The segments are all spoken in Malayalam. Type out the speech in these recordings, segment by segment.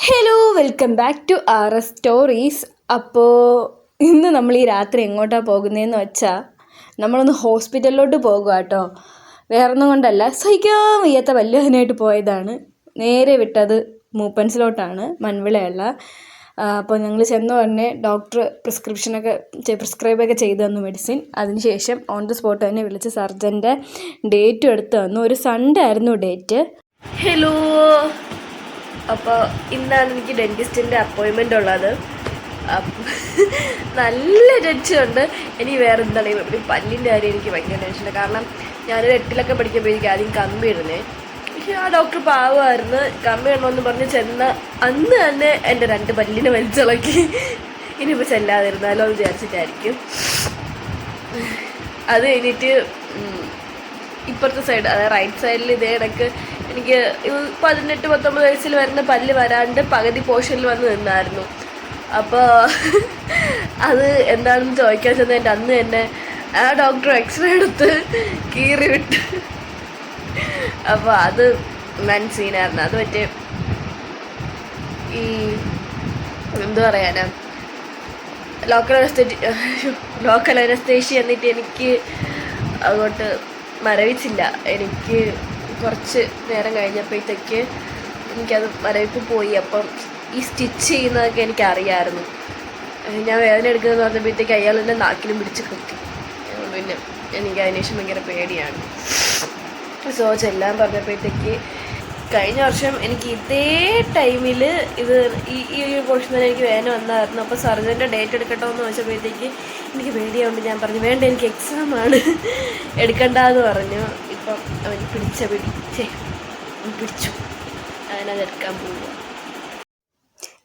Hello, welcome back to RS stories. അപ്പോൾ ഇന്ന് നമ്മൾ ഈ രാത്രി എങ്ങോട്ടാണ് പോകുന്നതെന്ന് വെച്ചാൽ നമ്മളൊന്ന് ഹോസ്പിറ്റലിലോട്ട് പോകുക കേട്ടോ. വേറൊന്നും കൊണ്ടല്ല, സഹിക്കാൻ വയ്യാത്ത വല്യവനായിട്ട് പോയതാണ്. നേരെ വിട്ടത് മൂപ്പൻസിലോട്ടാണ്, മൺവിളയുള്ള. അപ്പോൾ ഞങ്ങൾ ചെന്ന ഉടനെ ഡോക്ടർ പ്രിസ്ക്രൈബൊക്കെ ചെയ്തു തന്നു മെഡിസിൻ. അതിനുശേഷം ഓൺ ദ സ്പോട്ട് തന്നെ വിളിച്ച് സർജൻ്റെ ഡേറ്റും എടുത്ത് തന്നു. ഒരു സൺഡേ ആയിരുന്നു ഡേറ്റ്. ഹലോ, അപ്പോൾ ഇന്നാണ് എനിക്ക് ഡെൻറ്റിസ്റ്റിൻ്റെ അപ്പോയിൻമെൻ്റ് ഉള്ളത്. നല്ല ടെൻഷനുണ്ട്. എനിക്ക് വേറെ എന്താണ് ഈ പല്ലിൻ്റെ കാര്യം എനിക്ക് ഭയങ്കര ടെൻഷനുണ്ട്. കാരണം ഞാനൊരു 8ാം പഠിക്കുമ്പോഴേക്കും ആദ്യം കമ്പി ഇടുന്നേ. പക്ഷേ ആ ഡോക്ടർ പാവമായിരുന്നു. കമ്പി ഇടണമെന്ന് പറഞ്ഞ് ചെന്ന അന്ന് തന്നെ എൻ്റെ 2 പല്ലിനെ വലിച്ചിളക്കി. ഇനിയിപ്പോൾ ചെല്ലാതിരുന്നാലോ എന്ന് വിചാരിച്ചിട്ടായിരിക്കും. അത് കഴിഞ്ഞിട്ട് ഇപ്പുറത്തെ സൈഡ്, അതായത് റൈറ്റ് സൈഡിൽ ഇതേ ഇടയ്ക്ക് എനിക്ക് 18-19 വയസ്സിൽ വരുന്ന പല്ല് വരാണ്ട് പകുതി പോർഷനിൽ വന്ന് നിന്നായിരുന്നു. അപ്പോൾ അത് എന്താണെന്ന് ചോദിക്കാൻ ചെന്നതിൻ്റെ അന്ന് തന്നെ ആ ഡോക്ടർ എക്സ്റേ എടുത്ത് കീറി വിട്ട്. അപ്പോൾ അത് വൻ സീനായിരുന്നു. അത് മറ്റേ ഈ എന്താ പറയാനാ, ലോക്കൽ അനസ്തേഷ്യ എന്നിട്ട് എനിക്ക് അങ്ങോട്ട് മരവിച്ചില്ല. എനിക്ക് കുറച്ച് നേരം കഴിഞ്ഞപ്പോഴത്തേക്ക് എനിക്കത് മരവിപ്പ് പോയി. അപ്പം ഈ സ്റ്റിച്ച് ചെയ്യുന്നതൊക്കെ എനിക്കറിയാമായിരുന്നു. ഞാൻ വേദന എടുക്കുന്നതെന്ന് പറഞ്ഞപ്പോഴത്തേക്ക് അയാൾ എൻ്റെ നാക്കിലും പിടിച്ച് കുത്തി. പിന്നെ എനിക്ക് അതിനുശേഷം ഭയങ്കര പേടിയാണ്. സോ ചെല്ലാൻ പറഞ്ഞപ്പോഴത്തേക്ക് കഴിഞ്ഞ വർഷം എനിക്ക് ഇതേ ടൈമിൽ ഈ ഒരു പോർഷൻ തന്നെ എനിക്ക് വേദന വന്നായിരുന്നു. അപ്പോൾ സർജൻ്റെ ഡേറ്റ് എടുക്കട്ടോ എന്ന് ചോദിച്ചപ്പോഴത്തേക്ക് എനിക്ക് പേടിയാവുണ്ട്. ഞാൻ പറഞ്ഞു വേണ്ട, എനിക്ക് എക്സാമാണ്, എടുക്കണ്ടെന്ന് പറഞ്ഞു. ഇപ്പം അവൻ പിടിച്ചു അതിനത് എടുക്കാൻ പോവുക.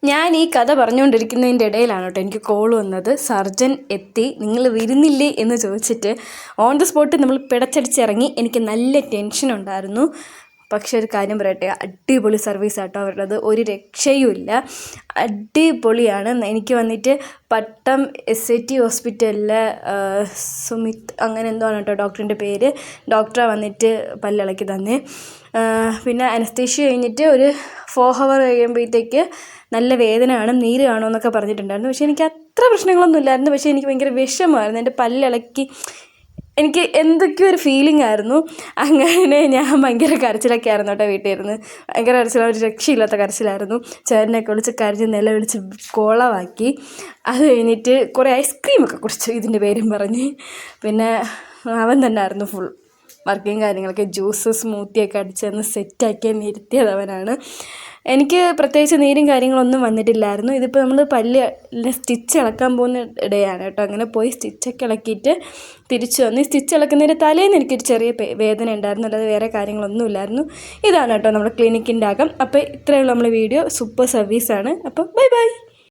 ഞാൻ ഈ കഥ പറഞ്ഞുകൊണ്ടിരിക്കുന്നതിൻ്റെ ഇടയിലാണ് കേട്ടോ എനിക്ക് കോൾ വന്നത്. സർജൻ എത്തി, നിങ്ങൾ വരുന്നില്ലേ എന്ന് ചോദിച്ചിട്ട് ഓൺ ദ സ്പോട്ട് നമ്മൾ പിടച്ചടിച്ചിറങ്ങി. എനിക്ക് നല്ല ടെൻഷൻ ഉണ്ടായിരുന്നു. പക്ഷെ ഒരു കാര്യം പറയട്ടെ, അടിപൊളി സർവീസ് ആട്ടോ അവരുടേത്, ഒരു രക്ഷയുമില്ല, അടിപൊളിയാണ്. എനിക്ക് വന്നിട്ട് പട്ടം SIT ഹോസ്പിറ്റലിലെ സുമിത് അങ്ങനെ എന്തോ ആണ് കേട്ടോ ഡോക്ടറിൻ്റെ പേര്. ഡോക്ടറെ വന്നിട്ട് പല്ലിളക്കി തന്നെ. പിന്നെ അനസ്തേഷ്യ കഴിഞ്ഞിട്ട് ഒരു 4 hour കഴിയുമ്പോഴത്തേക്ക് നല്ല വേദനയാണ്, നീര് കാണുമെന്നൊക്കെ പറഞ്ഞിട്ടുണ്ടായിരുന്നു. പക്ഷേ എനിക്ക് അത്ര പ്രശ്നങ്ങളൊന്നും ഇല്ലായിരുന്നു. പക്ഷേ എനിക്ക് ഭയങ്കര വിഷമമായിരുന്നു. എൻ്റെ പല്ലിളക്കി എനിക്ക് എന്തൊക്കെയോ ഒരു ഫീലിംഗ് ആയിരുന്നു. അങ്ങനെ ഞാൻ ഭയങ്കര കരച്ചിലൊക്കെ ആയിരുന്നു കേട്ടോ വീട്ടിൽ ഇരുന്ന്. ഭയങ്കര കരച്ചിലാണ്, ഒരു രക്ഷയില്ലാത്ത കരച്ചിലായിരുന്നു. ചേട്ടനെയൊക്കെ വിളിച്ച് കരഞ്ഞ് നിലവിളിച്ച് കോളമാക്കി. അത് കഴിഞ്ഞിട്ട് കുറേ ഐസ്ക്രീമൊക്കെ കുടിച്ചു ഇതിൻ്റെ പേരും പറഞ്ഞ്. പിന്നെ അവൻ തന്നെ ആയിരുന്നു ഫുൾ വർക്കിങ് കാര്യങ്ങളൊക്കെ. ജ്യൂസ് സ്മൂത്തിയൊക്കെ അടിച്ച് തന്ന് സെറ്റാക്കി ഇരുത്തിയത് അവനാണ്. എനിക്ക് പ്രത്യേകിച്ച് നീരും കാര്യങ്ങളൊന്നും വന്നിട്ടില്ലായിരുന്നു. ഇതിപ്പോൾ നമ്മൾ പല്ലിൽ സ്റ്റിച്ച് ഇളക്കാൻ പോകുന്ന ഇടയാണ് കേട്ടോ. അങ്ങനെ പോയി സ്റ്റിച്ചൊക്കെ ഇളക്കിയിട്ട് തിരിച്ചു വന്നു. ഈ സ്റ്റിച്ച് ഇളക്കുന്നതിൻ്റെ തലേന്ന് എനിക്കൊരു ചെറിയ വേദന ഉണ്ടായിരുന്നു, അല്ലാതെ വേറെ കാര്യങ്ങളൊന്നും ഇല്ലായിരുന്നു. ഇതാണ് കേട്ടോ നമ്മുടെ ക്ലിനിക്കിൻ്റെ അകം. അപ്പോൾ ഇത്രയുള്ള നമ്മുടെ വീഡിയോ. സൂപ്പർ സർവീസാണ്. അപ്പോൾ ബൈ.